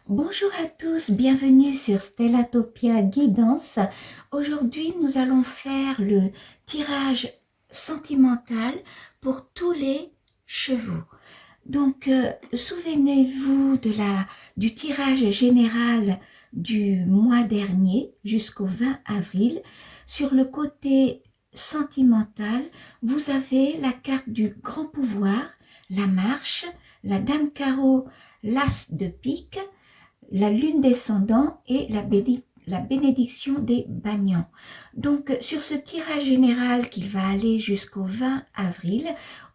Bonjour à tous, bienvenue sur Stellatopia Guidance. Aujourd'hui, nous allons faire le tirage sentimental pour tous les chevaux. Donc, souvenez-vous du tirage général du mois dernier jusqu'au 20 avril. Sur le côté sentimental, vous avez la carte du grand pouvoir, la marche, la dame carreau, l'as de pique, la lune descendant et la bénédiction des bagnants. Donc, sur ce tirage général qui va aller jusqu'au 20 avril,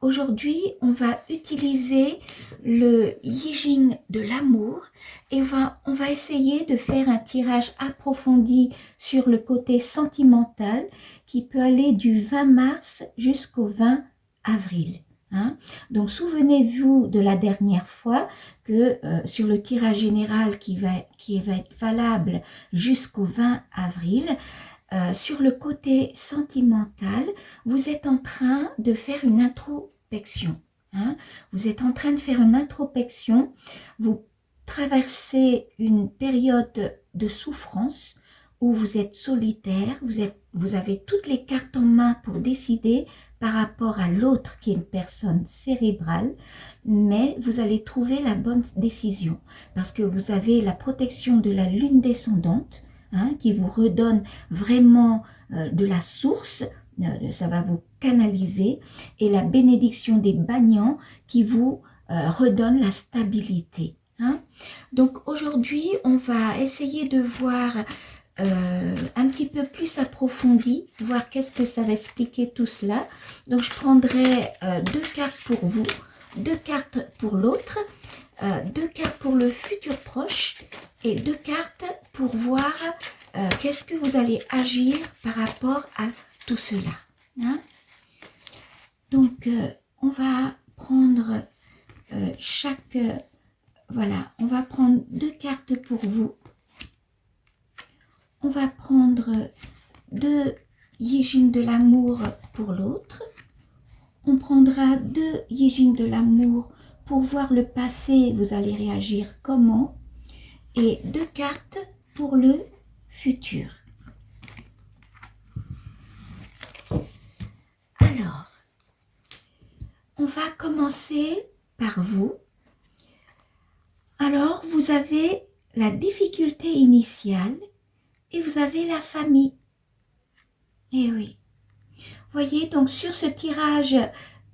aujourd'hui, on va utiliser le Yijing de l'amour et on va essayer de faire un tirage approfondi sur le côté sentimental qui peut aller du 20 mars jusqu'au 20 avril. Hein? Donc, souvenez-vous de la dernière fois que sur le tirage général qui va être valable jusqu'au 20 avril, sur le côté sentimental, vous êtes en train de faire une introspection. Hein? Vous êtes en train de faire une introspection, vous traversez une période de souffrance où vous êtes solitaire, vous avez toutes les cartes en main pour décider par rapport à l'autre qui est une personne cérébrale, mais vous allez trouver la bonne décision parce que vous avez la protection de la lune descendante, hein, qui vous redonne vraiment de la source, ça va vous canaliser, et la bénédiction des bagnants qui vous redonne la stabilité. Hein. Donc aujourd'hui, on va essayer de voir un petit peu plus approfondi, voir qu'est-ce que ça va expliquer tout cela. Donc je prendrai deux cartes pour vous, deux cartes pour l'autre, deux cartes pour le futur proche et deux cartes pour voir qu'est-ce que vous allez agir par rapport à tout cela. Hein? Donc on va prendre voilà, on va prendre deux cartes pour vous. On va prendre deux Yijing de l'amour pour l'autre. On prendra deux Yijing de l'amour pour voir le passé, vous allez réagir comment. Et deux cartes pour le futur. Alors, on va commencer par vous. Alors, vous avez la difficulté initiale et vous avez la famille. Eh oui. Voyez, donc sur ce tirage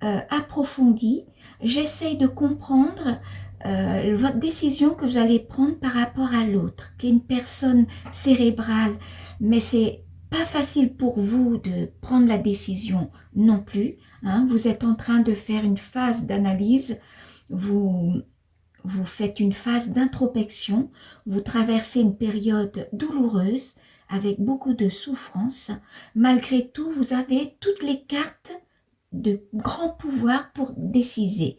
approfondi, j'essaye de comprendre votre décision que vous allez prendre par rapport à l'autre, qui est une personne cérébrale, mais c'est pas facile pour vous de prendre la décision non plus. Hein. Vous êtes en train de faire une phase d'analyse, vous faites une phase d'introspection, vous traversez une période douloureuse avec beaucoup de souffrance. Malgré tout, vous avez toutes les cartes de grand pouvoir pour décider.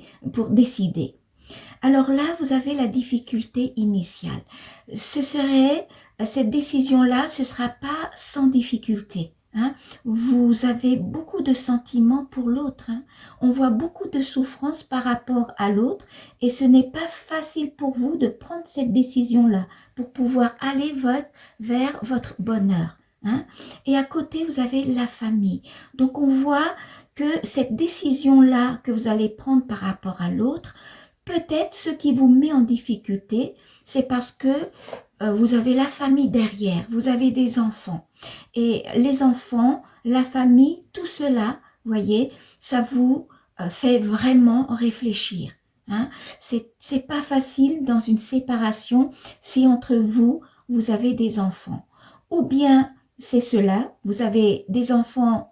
Alors là, vous avez la difficulté initiale. Cette décision-là, ce ne sera pas sans difficulté. Hein. Vous avez beaucoup de sentiments pour l'autre. Hein. On voit beaucoup de souffrance par rapport à l'autre et ce n'est pas facile pour vous de prendre cette décision-là pour pouvoir aller vers votre bonheur. Hein. Et à côté, vous avez la famille. Donc, on voit que cette décision-là que vous allez prendre par rapport à l'autre, peut-être ce qui vous met en difficulté, c'est parce que vous avez la famille derrière, vous avez des enfants. Et les enfants, la famille, tout cela, voyez, ça vous fait vraiment réfléchir. Hein. C'est pas facile dans une séparation si entre vous, vous avez des enfants. Ou bien c'est cela, vous avez des enfants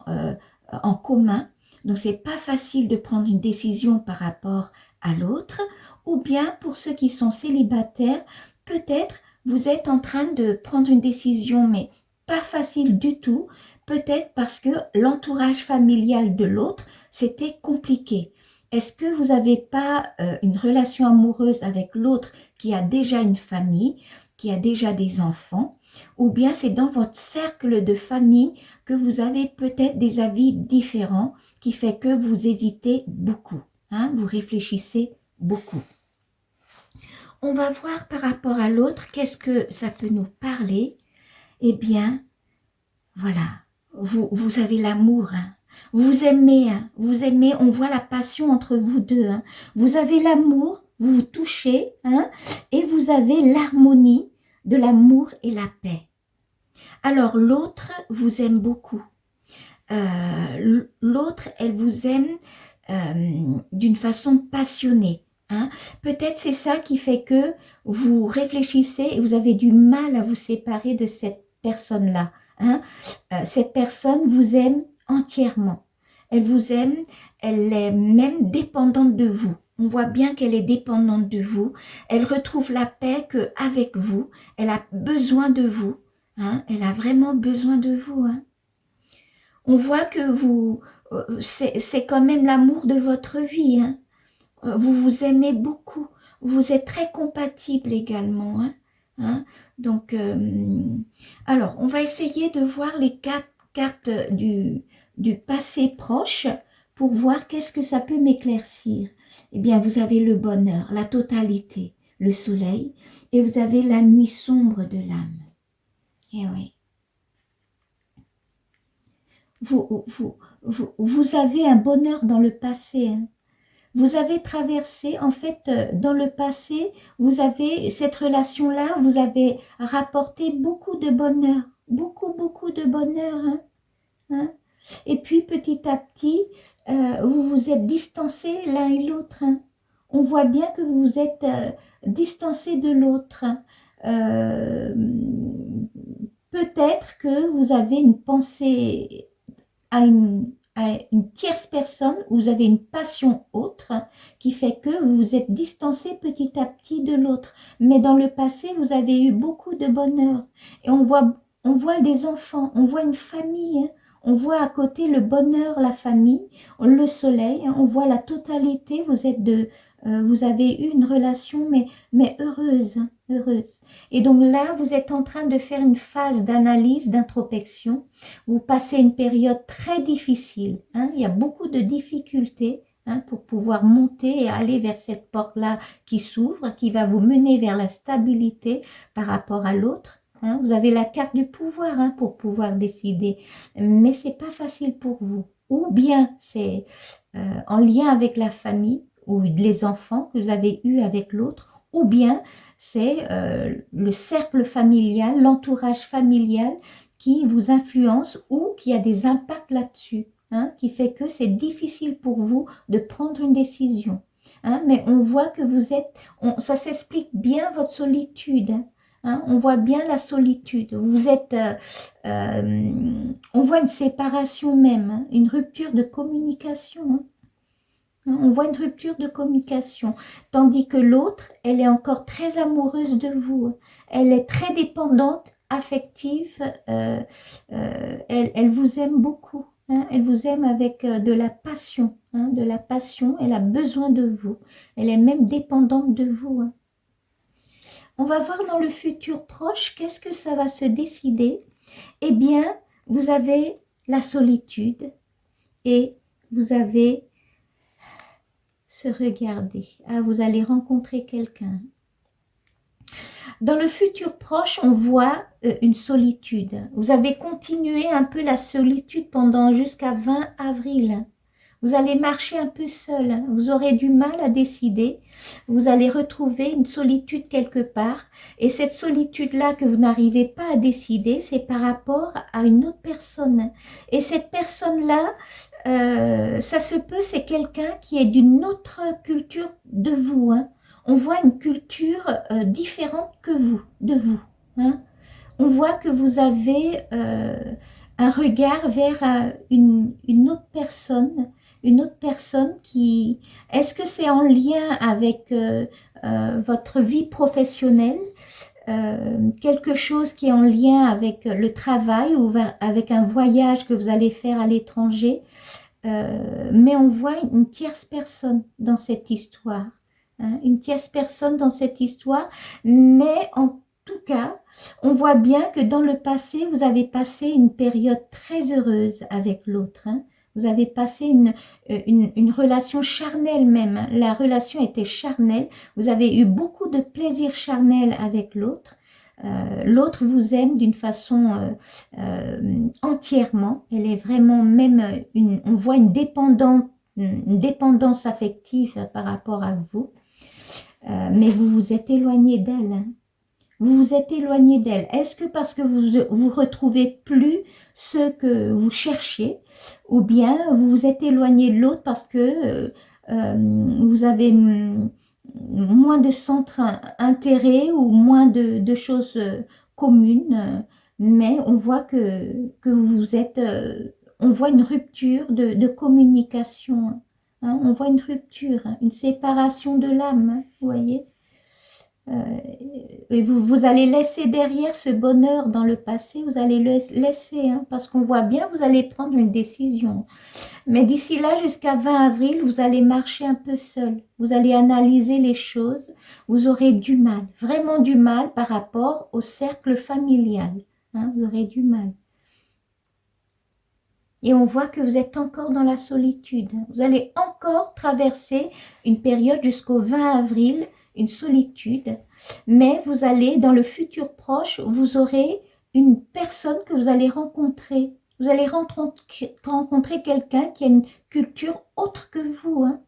en commun, donc c'est pas facile de prendre une décision par rapport à l'autre, ou bien pour ceux qui sont célibataires, peut-être vous êtes en train de prendre une décision, mais pas facile du tout, peut-être parce que l'entourage familial de l'autre, c'était compliqué. Est-ce que vous n'avez pas une relation amoureuse avec l'autre qui a déjà une famille, qui a déjà des enfants, ou bien c'est dans votre cercle de famille que vous avez peut-être des avis différents qui fait que vous hésitez beaucoup, hein, vous réfléchissez beaucoup. on va voir par rapport à l'autre, qu'est-ce que ça peut nous parler. Eh bien, voilà, vous avez l'amour, hein. Vous aimez, hein. Vous aimez, on voit la passion entre vous deux, hein. Vous avez l'amour, vous vous touchez, hein, et vous avez l'harmonie de l'amour et la paix. Alors l'autre vous aime beaucoup. L'autre, elle vous aime d'une façon passionnée. Hein. Peut-être c'est ça qui fait que vous réfléchissez et vous avez du mal à vous séparer de cette personne-là. Hein. Cette personne vous aime entièrement. Elle vous aime, elle est même dépendante de vous. On voit bien qu'elle est dépendante de vous. Elle retrouve la paix qu'avec vous. Elle a besoin de vous. Hein. Elle a vraiment besoin de vous. Hein. On voit que c'est quand même l'amour de votre vie. Hein. Vous vous aimez beaucoup. Vous êtes très compatibles également. Hein. Hein. Donc, alors, on va essayer de voir les cartes du passé proche pour voir qu'est-ce que ça peut m'éclaircir. Eh bien, vous avez le bonheur, la totalité, le soleil, et vous avez la nuit sombre de l'âme. Eh oui. Vous avez un bonheur dans le passé. Hein. Vous avez traversé, en fait, dans le passé, vous avez cette relation-là, vous avez rapporté beaucoup de bonheur. Beaucoup de bonheur. Hein. Hein. Et puis, petit à petit, vous vous êtes distancés l'un et l'autre. Hein. On voit bien que vous vous êtes distancés de l'autre. Peut-être que vous avez une pensée à une tierce personne, vous avez une passion autre qui fait que vous vous êtes distancé petit à petit de l'autre. Mais dans le passé, vous avez eu beaucoup de bonheur. Et on voit des enfants, on voit une famille, hein. On voit à côté le bonheur, la famille, le soleil, hein. On voit la totalité, vous avez eu une relation mais heureuse, hein, heureuse. Et donc là, vous êtes en train de faire une phase d'analyse, d'introspection. Vous passez une période très difficile. Hein. Il y a beaucoup de difficultés, hein, pour pouvoir monter et aller vers cette porte-là qui s'ouvre, qui va vous mener vers la stabilité par rapport à l'autre. Hein. Vous avez la carte du pouvoir, hein, pour pouvoir décider. Mais ce n'est pas facile pour vous. Ou bien c'est en lien avec la famille ou les enfants que vous avez eus avec l'autre, ou bien c'est le cercle familial, l'entourage familial qui vous influence ou qui a des impacts là-dessus, hein, qui fait que c'est difficile pour vous de prendre une décision. Hein, mais on voit que vous êtes, ça s'explique bien votre solitude. Hein, on voit bien la solitude. Vous êtes, on voit une séparation même, hein, une rupture de communication. Hein. On voit une rupture de communication, tandis que l'autre, elle est encore très amoureuse de vous. Elle est très dépendante, affective, elle vous aime beaucoup. Hein, elle vous aime avec de la passion, hein, de la passion. Elle a besoin de vous. Elle est même dépendante de vous. Hein. On va voir dans le futur proche, qu'est-ce que ça va se décider. Eh bien, vous avez la solitude et vous avez se regarder. Ah, vous allez rencontrer quelqu'un. Dans le futur proche, on voit une solitude. Vous avez continué un peu la solitude pendant jusqu'à 20 avril. Vous allez marcher un peu seul. Vous aurez du mal à décider. Vous allez retrouver une solitude quelque part. Et cette solitude-là que vous n'arrivez pas à décider, c'est par rapport à une autre personne. Et cette personne-là, ça se peut, c'est quelqu'un qui est d'une autre culture de vous. Hein. On voit une culture différente que vous, de vous. Hein. On voit que vous avez un regard vers une autre personne qui... Est-ce que c'est en lien avec votre vie professionnelle, quelque chose qui est en lien avec le travail ou avec un voyage que vous allez faire à l'étranger, mais on voit une tierce personne dans cette histoire, hein, une tierce personne dans cette histoire, mais en tout cas, on voit bien que dans le passé, vous avez passé une période très heureuse avec l'autre, hein. Vous avez passé une relation charnelle même. Hein. La relation était charnelle. Vous avez eu beaucoup de plaisir charnel avec l'autre. L'autre vous aime d'une façon entièrement. Elle est vraiment même, on voit une dépendance affective par rapport à vous. Mais vous vous êtes éloigné d'elle. Hein. Vous vous êtes éloigné d'elle. Est-ce que parce que vous retrouvez plus ce que vous cherchiez, ou bien vous vous êtes éloigné de l'autre parce que vous avez moins de centres intérêts ou moins de choses communes, mais on voit que vous êtes, on voit une rupture de communication, hein, on voit une rupture, une séparation de l'âme, hein, vous voyez. Et vous allez laisser derrière ce bonheur dans le passé, vous allez le laisser, hein, parce qu'on voit bien, vous allez prendre une décision. Mais d'ici là, jusqu'à 20 avril, vous allez marcher un peu seul. Vous allez analyser les choses. Vous aurez du mal, vraiment du mal par rapport au cercle familial. Hein, vous aurez du mal. Et on voit que vous êtes encore dans la solitude. Vous allez encore traverser une période jusqu'au 20 avril, une solitude. Mais vous allez, dans le futur proche, vous aurez une personne que vous allez rencontrer. Vous allez rencontrer quelqu'un qui a une culture autre que vous. Hein.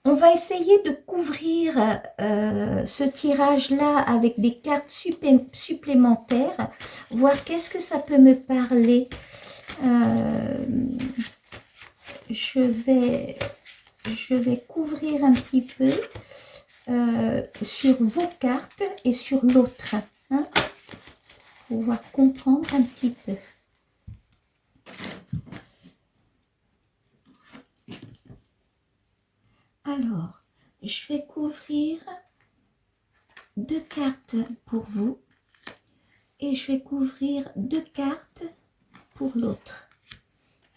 On va essayer de couvrir ce tirage-là avec des cartes supplémentaires, voir qu'est-ce que ça peut me parler. Je vais couvrir un petit peu sur vos cartes et sur l'autre, hein, pour pouvoir comprendre un petit peu. Alors, je vais couvrir 2 cartes pour vous et je vais couvrir 2 cartes pour l'autre.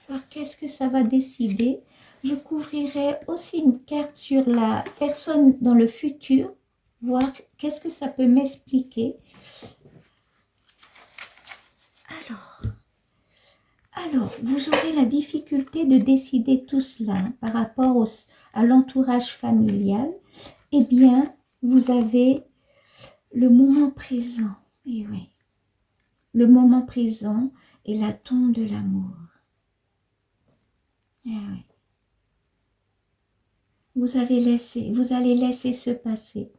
Alors, qu'est-ce que ça va décider? Je couvrirai aussi une carte sur la personne dans le futur, voir qu'est-ce que ça peut m'expliquer. Alors, vous aurez la difficulté de décider tout cela hein, par rapport à l'entourage familial. Eh bien, vous avez le moment présent. Et oui, le moment présent est la tombe de l'amour. Eh oui. Vous allez laisser se passer.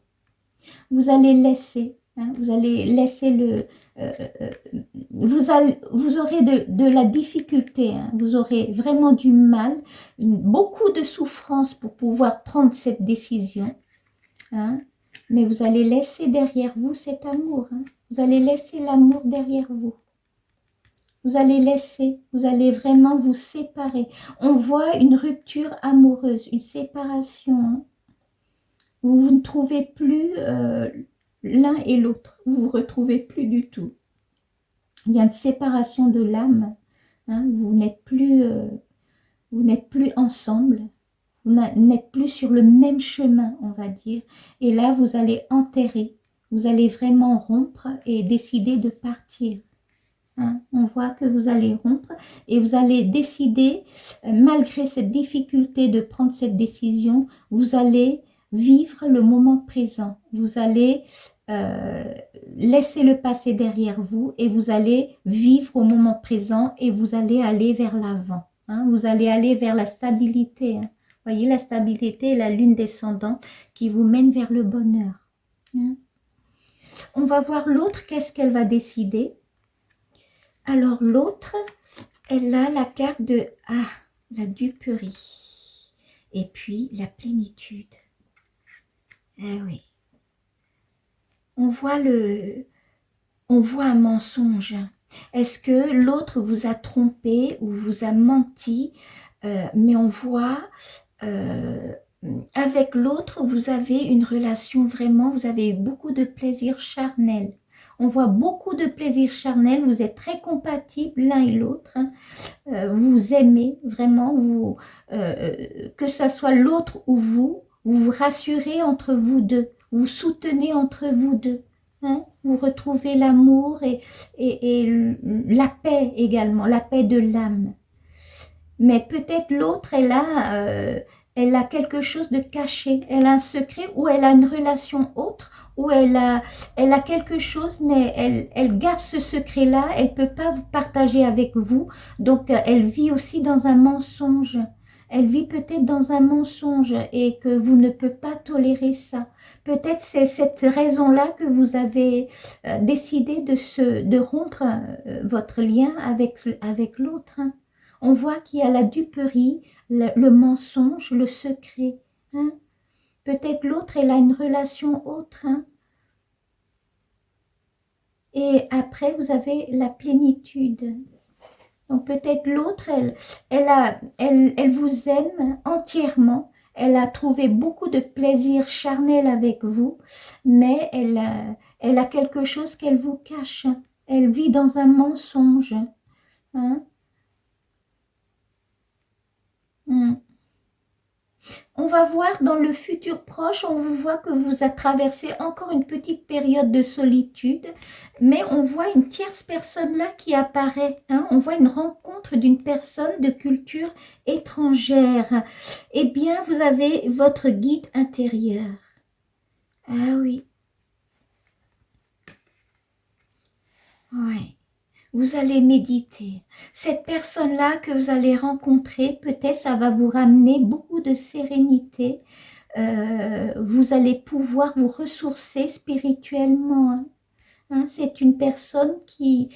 Vous allez laisser, hein, vous allez laisser le... vous aurez de la difficulté, hein, vous aurez vraiment du mal, beaucoup de souffrance pour pouvoir prendre cette décision. Hein, mais vous allez laisser derrière vous cet amour. Hein, vous allez laisser l'amour derrière vous. Vous allez vraiment vous séparer. On voit une rupture amoureuse, une séparation. Hein. Vous ne trouvez plus l'un et l'autre. Vous ne vous retrouvez plus du tout. Il y a une séparation de l'âme. Hein. Vous n'êtes plus ensemble. Vous n'êtes plus sur le même chemin, on va dire. Et là, vous allez enterrer. Vous allez vraiment rompre et décider de partir. Hein, on voit que vous allez rompre et vous allez décider, malgré cette difficulté de prendre cette décision, vous allez vivre le moment présent. Vous allez laisser le passé derrière vous et vous allez vivre au moment présent et vous allez aller vers l'avant. Hein, vous allez aller vers la stabilité. Hein. Voyez, la stabilité est la lune descendante qui vous mène vers le bonheur. Hein. On va voir l'autre, qu'est-ce qu'elle va décider. Alors l'autre, elle a la carte de la duperie et puis la plénitude. Eh oui. On voit un mensonge. Est-ce que l'autre vous a trompé ou vous a menti? Mais on voit avec l'autre, vous avez une relation vraiment, vous avez eu beaucoup de plaisir charnel. On voit beaucoup de plaisir charnel, vous êtes très compatibles l'un et l'autre. Hein. Vous aimez vraiment, que ce soit l'autre ou vous vous rassurez entre vous deux, vous soutenez entre vous deux. Hein. Vous retrouvez l'amour et la paix également, la paix de l'âme. Mais peut-être l'autre, elle a quelque chose de caché, elle a un secret ou elle a une relation autre, ou elle a quelque chose, mais elle garde ce secret-là, elle ne peut pas vous partager avec vous, donc elle vit aussi dans un mensonge. Elle vit peut-être dans un mensonge et que vous ne pouvez pas tolérer ça. Peut-être c'est cette raison-là que vous avez décidé de rompre votre lien avec l'autre. Hein. On voit qu'il y a la duperie, le mensonge, le secret. Hein. Peut-être l'autre, elle a une relation autre. Hein. Et après, vous avez la plénitude. Donc peut-être l'autre, elle vous aime entièrement. Elle a trouvé beaucoup de plaisir charnel avec vous, mais elle a quelque chose qu'elle vous cache. Elle vit dans un mensonge. Hein. Hmm. On va voir dans le futur proche, on vous voit que vous avez traversé encore une petite période de solitude, mais on voit une tierce personne là qui apparaît. Hein. On voit une rencontre d'une personne de culture étrangère. Eh bien, vous avez votre guide intérieur. Ah oui, ouais. Vous allez méditer. Cette personne-là que vous allez rencontrer, peut-être ça va vous ramener beaucoup de sérénité. Vous allez pouvoir vous ressourcer spirituellement. Hein. Hein, c'est une personne qui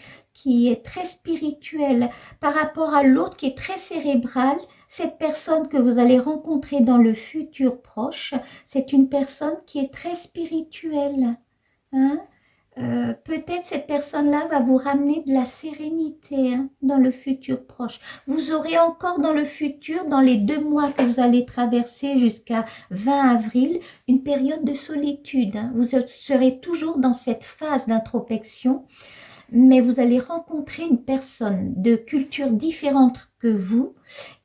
est très spirituelle par rapport à l'autre qui est très cérébrale. Cette personne que vous allez rencontrer dans le futur proche, c'est une personne qui est très spirituelle. Hein. Peut-être cette personne-là va vous ramener de la sérénité hein, dans le futur proche. Vous aurez encore dans le futur, dans les 2 mois que vous allez traverser jusqu'à 20 avril, une période de solitude. Hein. Vous serez toujours dans cette phase d'introspection, mais vous allez rencontrer une personne de culture différente que vous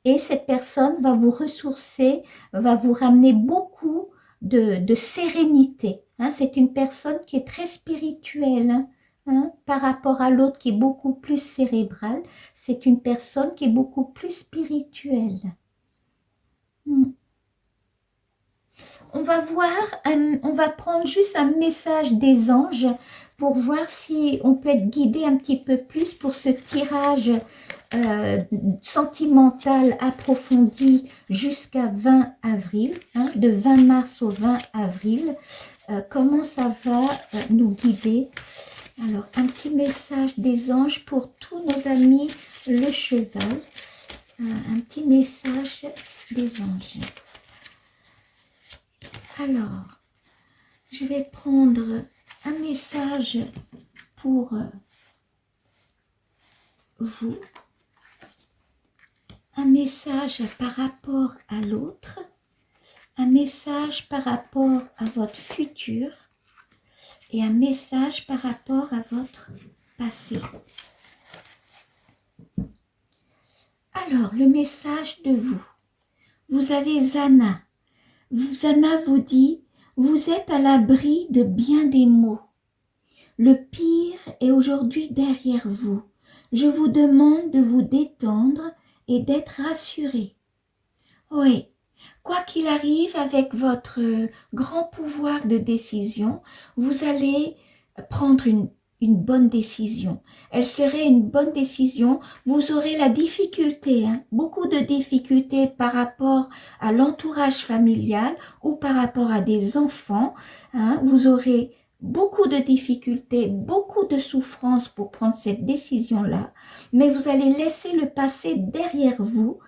et cette personne va vous ressourcer, va vous ramener beaucoup de sérénité. Hein, c'est une personne qui est très spirituelle hein, par rapport à l'autre qui est beaucoup plus cérébrale. C'est une personne qui est beaucoup plus spirituelle. On va voir, on va prendre juste un message des anges pour voir si on peut être guidé un petit peu plus pour ce tirage sentimental approfondi jusqu'à 20 avril, hein, de 20 mars au 20 avril. Comment ça va nous guider? Alors, un petit message des anges pour tous nos amis le cheval. Un petit message des anges. Alors, je vais prendre un message pour vous, un message par rapport à l'autre, un message par rapport à votre futur et un message par rapport à votre passé. Alors, le message de vous. Vous avez Zana. Zana vous dit, vous êtes à l'abri de bien des maux. Le pire est aujourd'hui derrière vous. Je vous demande de vous détendre et d'être rassuré. Oui, quoi qu'il arrive avec votre grand pouvoir de décision, vous allez prendre une bonne décision. Elle serait une bonne décision. Vous aurez la difficulté, hein, beaucoup de difficultés par rapport à l'entourage familial ou par rapport à des enfants. Hein, vous aurez beaucoup de difficultés, beaucoup de souffrances pour prendre cette décision-là, mais vous allez laisser le passé derrière vous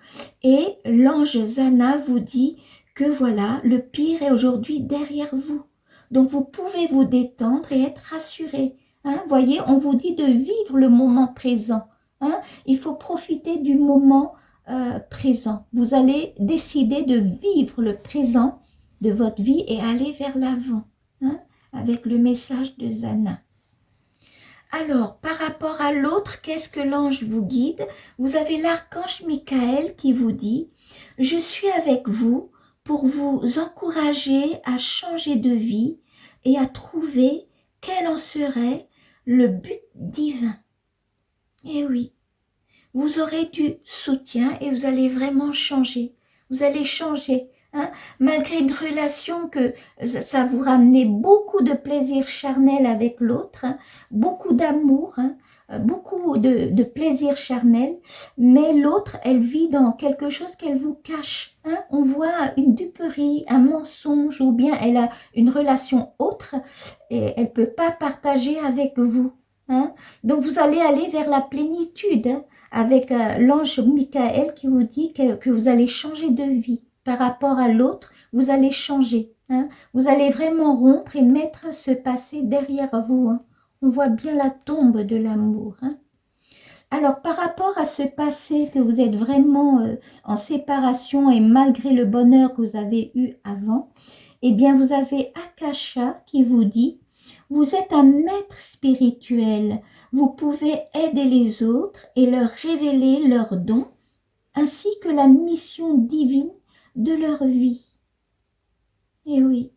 et l'ange Zana vous dit que voilà, le pire est aujourd'hui derrière vous. Donc vous pouvez vous détendre et être rassuré. Hein, voyez, on vous dit de vivre le moment présent. Hein, il faut profiter du moment présent. Vous allez décider de vivre le présent de votre vie et aller vers l'avant. Hein, avec le message de Zana. Alors, par rapport à l'autre, qu'est-ce que l'ange vous guide? Vous avez l'archange Michael qui vous dit « Je suis avec vous pour vous encourager à changer de vie et à trouver quel en serait le but divin. » Eh oui, vous aurez du soutien et vous allez vraiment changer. Vous allez changer. Hein? Malgré une relation que ça vous ramenait beaucoup de plaisir charnel avec l'autre, hein, beaucoup d'amour, hein, beaucoup de plaisir charnel, mais l'autre, elle vit dans quelque chose qu'elle vous cache. Hein. On voit une duperie, un mensonge, ou bien elle a une relation autre et elle ne peut pas partager avec vous. Hein. Donc vous allez aller vers la plénitude, hein, avec l'ange Michael qui vous dit que vous allez changer de vie. Par rapport à l'autre, vous allez changer. Hein. Vous allez vraiment rompre et mettre ce passé derrière vous. Hein. On voit bien la tombe de l'amour. Hein. Alors, par rapport à ce passé que vous êtes vraiment en séparation et malgré le bonheur que vous avez eu avant, eh bien, vous avez Akasha qui vous dit « Vous êtes un maître spirituel. Vous pouvez aider les autres et leur révéler leurs dons, ainsi que la mission divine de leur vie. » Et oui,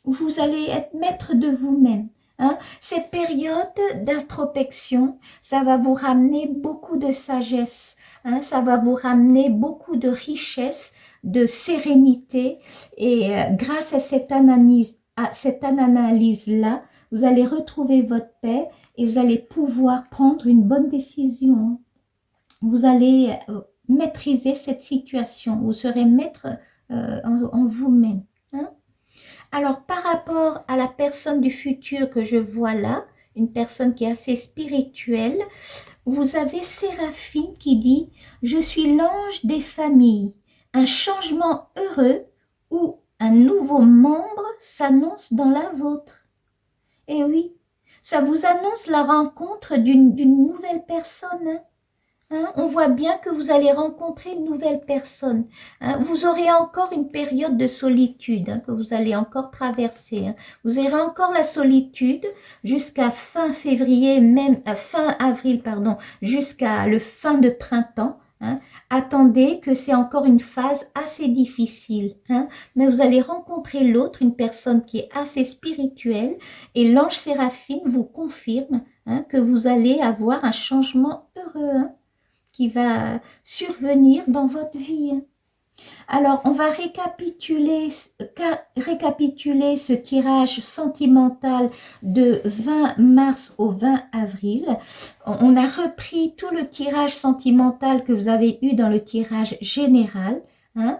vous allez être maître de vous-même. Hein? Cette période d'introspection, ça va vous ramener beaucoup de sagesse, hein? Ça va vous ramener beaucoup de richesse, de sérénité, et grâce à cette analyse-là, vous allez retrouver votre paix et vous allez pouvoir prendre une bonne décision. Vous allez maîtriser cette situation, vous serez maître en vous-même. Hein? Alors, par rapport à la personne du futur que je vois là, une personne qui est assez spirituelle, vous avez Séraphine qui dit « Je suis l'ange des familles, un changement heureux ou un nouveau membre s'annonce dans la vôtre. » Et oui, ça vous annonce la rencontre d'une nouvelle personne. Hein? Hein, on voit bien que vous allez rencontrer une nouvelle personne. Hein, vous aurez encore une période de solitude, hein, que vous allez encore traverser. Hein. Vous aurez encore la solitude jusqu'à fin février, même fin avril, pardon, jusqu'à le fin de printemps. Hein. Attendez que c'est encore une phase assez difficile. Hein, mais vous allez rencontrer l'autre, une personne qui est assez spirituelle, et l'ange Séraphine vous confirme, hein, que vous allez avoir un changement heureux. Hein, qui va survenir dans votre vie. Alors, on va récapituler ce tirage sentimental de 20 mars au 20 avril. On a repris tout le tirage sentimental que vous avez eu dans le tirage général. Hein.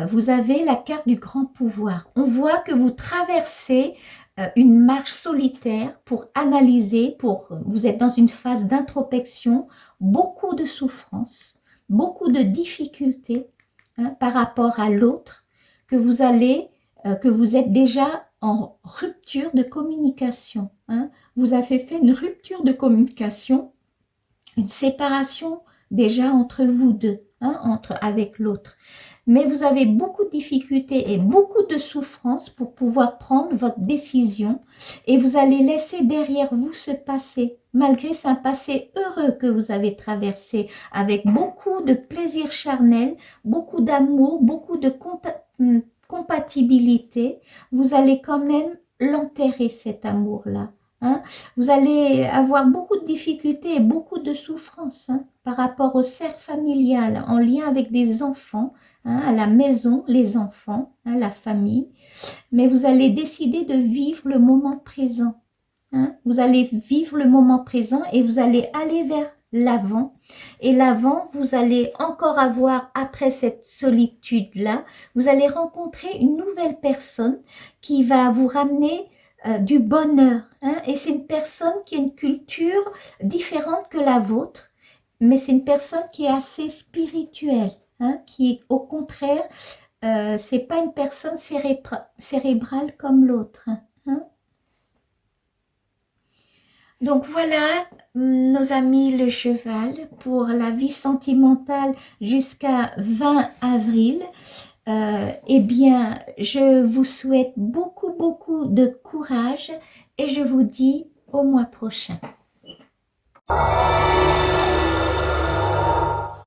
Vous avez la carte du grand pouvoir. On voit que vous traversez une marche solitaire pour analyser, vous êtes dans une phase d'introspection, beaucoup de souffrance, beaucoup de difficultés, hein, par rapport à l'autre, que vous êtes déjà en rupture de communication. Hein. Vous avez fait une rupture de communication, une séparation déjà entre vous deux, hein, avec l'autre. Mais vous avez beaucoup de difficultés et beaucoup de souffrances pour pouvoir prendre votre décision et vous allez laisser derrière vous ce passé, malgré c'est un passé heureux que vous avez traversé, avec beaucoup de plaisir charnel, beaucoup d'amour, beaucoup de compatibilité. Vous allez quand même l'enterrer, cet amour-là. Hein. Vous allez avoir beaucoup de difficultés et beaucoup de souffrances, hein, par rapport au cercle familial, en lien avec des enfants, hein, à la maison, les enfants, hein, la famille. Mais vous allez décider de vivre le moment présent. Hein. Vous allez vivre le moment présent et vous allez aller vers l'avant. Et l'avant, vous allez encore avoir, après cette solitude-là, vous allez rencontrer une nouvelle personne qui va vous ramener du bonheur. Hein, et c'est une personne qui a une culture différente que la vôtre, mais c'est une personne qui est assez spirituelle, hein, qui au contraire, c'est pas une personne cérébrale comme l'autre. Hein. Donc voilà, nos amis le cheval, pour la vie sentimentale jusqu'à 20 avril. Eh bien, je vous souhaite beaucoup, beaucoup de courage et je vous dis au mois prochain.